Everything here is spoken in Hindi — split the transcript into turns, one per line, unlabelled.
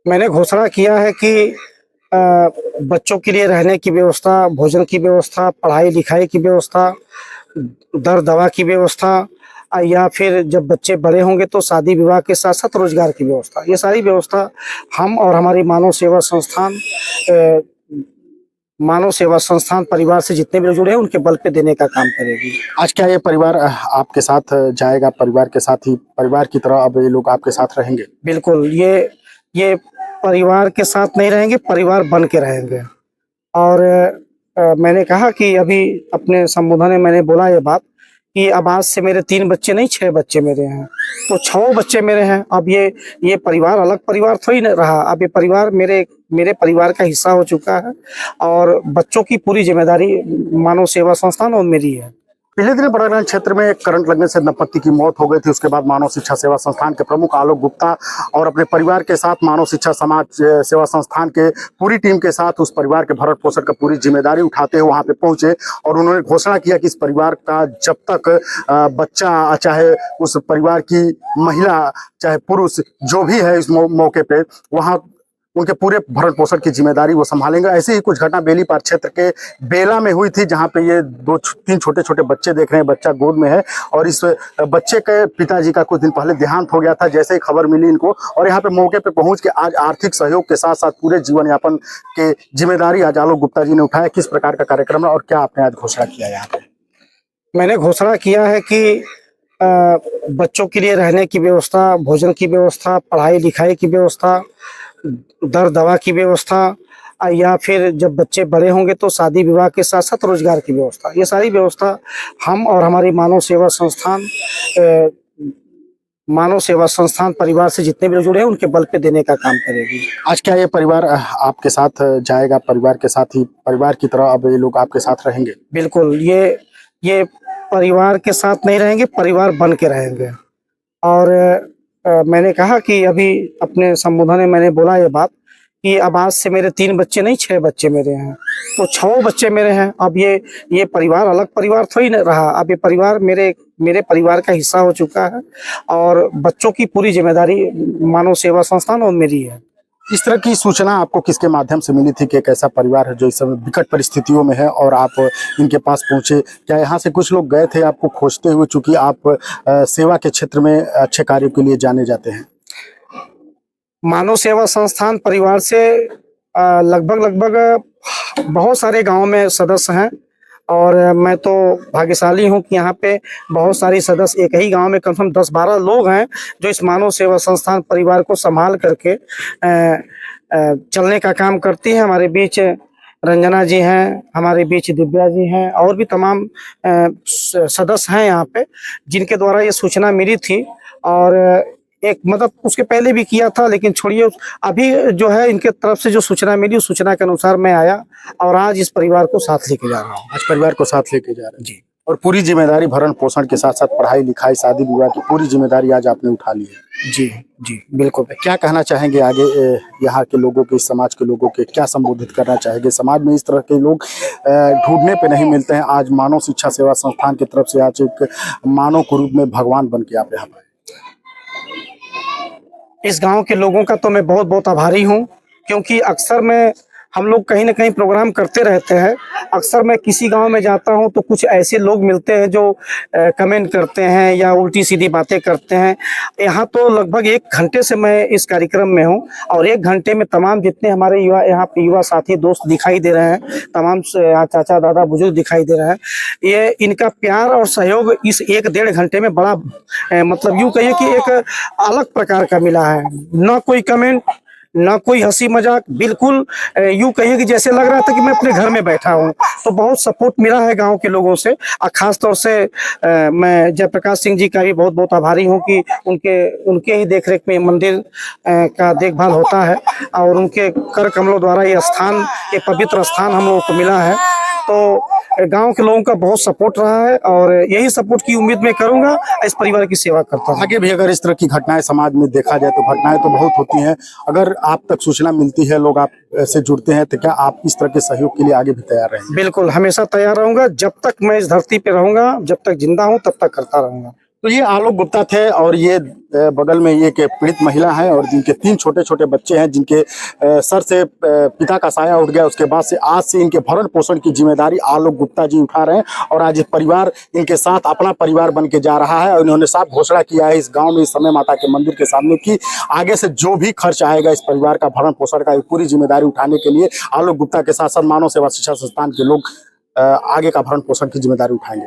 मैंने घोषणा किया है कि बच्चों के लिए रहने की व्यवस्था, भोजन की व्यवस्था, पढ़ाई-लिखाई की व्यवस्था, दर-दवा की व्यवस्था या फिर जब बच्चे बड़े होंगे तो शादी-विवाह के साथ-साथ रोज़गार की व्यवस्था। ये सारी व्यवस्था हम और हमारी मानव सेवा संस्थान परिवार से जितने भी लोग जुड़े हैं उनके बल पे देने का काम करेगी।
आज क्या ये परिवार आपके साथ जाएगा, परिवार के साथ ही परिवार की तरह अब ये लोग आपके साथ रहेंगे?
बिल्कुल, ये परिवार के साथ नहीं रहेंगे, परिवार बन के रहेंगे। और मैंने कहा कि अभी अपने संबोधन में मैंने बोला ये बात कि अब आज से मेरे 3 बच्चे नहीं 6 बच्चे मेरे हैं, तो 6 बच्चे मेरे हैं। अब ये परिवार अलग परिवार थोड़ी ना रहा, अब ये परिवार मेरे परिवार का हिस्सा हो चुका है और बच्चों की पूरी ज़िम्मेदारी मानव सेवा संस्थान और मेरी है।
पिछले दिनों बड़ागढ़ क्षेत्र में करंट लगने से दंपत्ति की मौत हो गई थी। उसके बाद मानव शिक्षा सेवा संस्थान के प्रमुख आलोक गुप्ता और अपने परिवार के साथ मानव शिक्षा समाज सेवा संस्थान के पूरी टीम के साथ उस परिवार के भरण पोषण का पूरी जिम्मेदारी उठाते हुए वहां पे पहुंचे और उन्होंने घोषणा किया कि इस परिवार का जब तक बच्चा, चाहे उस परिवार की महिला, चाहे पुरुष, जो भी है इस मौके पे वहां उनके पूरे भरण पोषण की जिम्मेदारी वो संभालेंगे। ऐसे ही कुछ घटना बेलीपार क्षेत्र के बेला में हुई थी, जहां पे ये 2-3 छोटे-छोटे बच्चे देख रहे हैं, बच्चा गोद में है और इस बच्चे के पिताजी का कुछ दिन पहले देहांत हो गया था। जैसे ही खबर मिली इनको और यहाँ पे मौके पे पहुंच के आज आर्थिक सहयोग के साथ साथ पूरे जीवन यापन के जिम्मेदारी आज आलोक गुप्ता जी ने उठाया। किस प्रकार का कार्यक्रम है और क्या आपने आज घोषणा किया यहाँ पे?
मैंने घोषणा किया है कि बच्चों के लिए रहने की व्यवस्था, भोजन की व्यवस्था, पढ़ाई-लिखाई की व्यवस्था, दर-दवा की व्यवस्था या फिर जब बच्चे बड़े होंगे तो शादी-विवाह के साथ-साथ रोज़गार की व्यवस्था। ये सारी व्यवस्था हम और हमारी मानव सेवा संस्थान परिवार से जितने भी लोग जुड़े हैं उनके बल पे देने का काम करेगी।
आज क्या ये परिवार आपके साथ जाएगा, परिवार के साथ ही परिवार की तरह अब ये लोग आपके साथ रहेंगे?
बिल्कुल, ये परिवार के साथ नहीं रहेंगे, परिवार बन के रहेंगे। और मैंने कहा कि अभी अपने संबोधन में मैंने बोला ये बात कि अब आज से मेरे 3 बच्चे नहीं 6 बच्चे मेरे हैं, तो 6 बच्चे मेरे हैं। अब ये परिवार अलग परिवार थोड़ी ना रहा, अब ये परिवार मेरे परिवार का हिस्सा हो चुका है और बच्चों की पूरी ज़िम्मेदारी मानव सेवा संस्थान और मेरी है।
इस तरह की सूचना आपको किसके माध्यम से मिली थी कि एक ऐसा परिवार है जो इस समय विकट परिस्थितियों में है और आप इनके पास पहुंचे? क्या यहाँ से कुछ लोग गए थे आपको खोजते हुए, चूंकि आप सेवा के क्षेत्र में अच्छे कार्यों के लिए जाने जाते हैं?
मानव सेवा संस्थान परिवार से लगभग बहुत सारे गाँव में सदस्य हैं और मैं तो भाग्यशाली हूँ कि यहाँ पे बहुत सारी सदस्य एक ही गांव में कम से कम 10-12 लोग हैं जो इस मानव सेवा संस्थान परिवार को संभाल करके चलने का काम करती है। हमारे बीच रंजना जी हैं, हमारे बीच दिव्या जी हैं और भी तमाम सदस्य हैं यहाँ पे जिनके द्वारा ये सूचना मिली थी और एक मतलब उसके पहले भी किया था, लेकिन छोड़िए अभी जो है इनके तरफ से जो सूचना मिली उस सूचना के अनुसार मैं आया और आज इस परिवार को साथ लेके जा रहा हूँ।
आज परिवार को साथ लेके जा रहे हैं
जी।
और पूरी जिम्मेदारी भरण पोषण के साथ साथ पढ़ाई लिखाई शादी विवाह की पूरी जिम्मेदारी आज आपने उठा ली है।
जी जी बिल्कुल।
क्या कहना चाहेंगे आगे यहाँ के लोगों के, समाज के लोगों के, क्या संबोधित करना चाहेंगे? समाज में इस तरह के लोग ढूंढने पे नहीं मिलते हैं। आज मानव शिक्षा सेवा संस्थान की तरफ से आज एक मानव के रूप में भगवान बन के आप यहाँ पर।
इस गांव के लोगों का तो मैं बहुत बहुत आभारी हूं, क्योंकि अक्सर हम लोग कहीं ना कहीं प्रोग्राम करते रहते हैं। अक्सर मैं किसी गांव में जाता हूं तो कुछ ऐसे लोग मिलते हैं जो कमेंट करते हैं या उल्टी सीधी बातें करते हैं। यहाँ तो लगभग 1 घंटे से मैं इस कार्यक्रम में हूं और 1 घंटे में तमाम जितने हमारे यहाँ पे युवा साथी दोस्त दिखाई दे रहे हैं, तमाम चाचा दादा बुजुर्ग दिखाई दे रहे हैं, ये इनका प्यार और सहयोग इस 1-1.5 घंटे में बड़ा मतलब यूँ कहिए कि एक अलग प्रकार का मिला है। ना कोई कमेंट, ना कोई हंसी मजाक, बिल्कुल यूं कहिए कि जैसे लग रहा था कि मैं अपने घर में बैठा हूं। तो बहुत सपोर्ट मिला है गांव के लोगों से और खास तौर से मैं जयप्रकाश सिंह जी का भी बहुत बहुत आभारी हूं कि उनके ही देखरेख में मंदिर का देखभाल होता है और उनके कर कमलों द्वारा ये स्थान, ये पवित्र स्थान हम लोगों को मिला है। तो गांव के लोगों का बहुत सपोर्ट रहा है और यही सपोर्ट की उम्मीद मैं करूंगा, इस परिवार की सेवा करता हूं।
आगे भी अगर इस तरह की घटनाएं समाज में देखा जाए तो घटनाएं तो बहुत होती हैं, अगर आप तक सूचना मिलती है, लोग आप से जुड़ते हैं, तो क्या आप इस तरह के सहयोग के लिए आगे भी तैयार रहेंगे?
बिल्कुल, हमेशा तैयार रहूंगा। जब तक मैं इस धरती पे रहूंगा, जब तक जिंदा हूं तब तक करता रहूंगा।
तो ये आलोक गुप्ता थे और ये बगल में एक पीड़ित महिला है और जिनके 3 छोटे छोटे बच्चे हैं, जिनके सर से पिता का साया उठ गया। उसके बाद से आज से इनके भरण पोषण की जिम्मेदारी आलोक गुप्ता जी उठा रहे हैं और आज ये परिवार इनके साथ अपना परिवार बन के जा रहा है। और इन्होंने साफ घोषणा किया है इस गांव में, इस समय माता के मंदिर के सामने, कि आगे से जो भी खर्च आएगा इस परिवार का भरण पोषण का पूरी जिम्मेदारी उठाने के लिए आलोक गुप्ता के साथ साथ मानव सेवा शिक्षा संस्थान के लोग आगे का भरण पोषण की जिम्मेदारी उठाएंगे।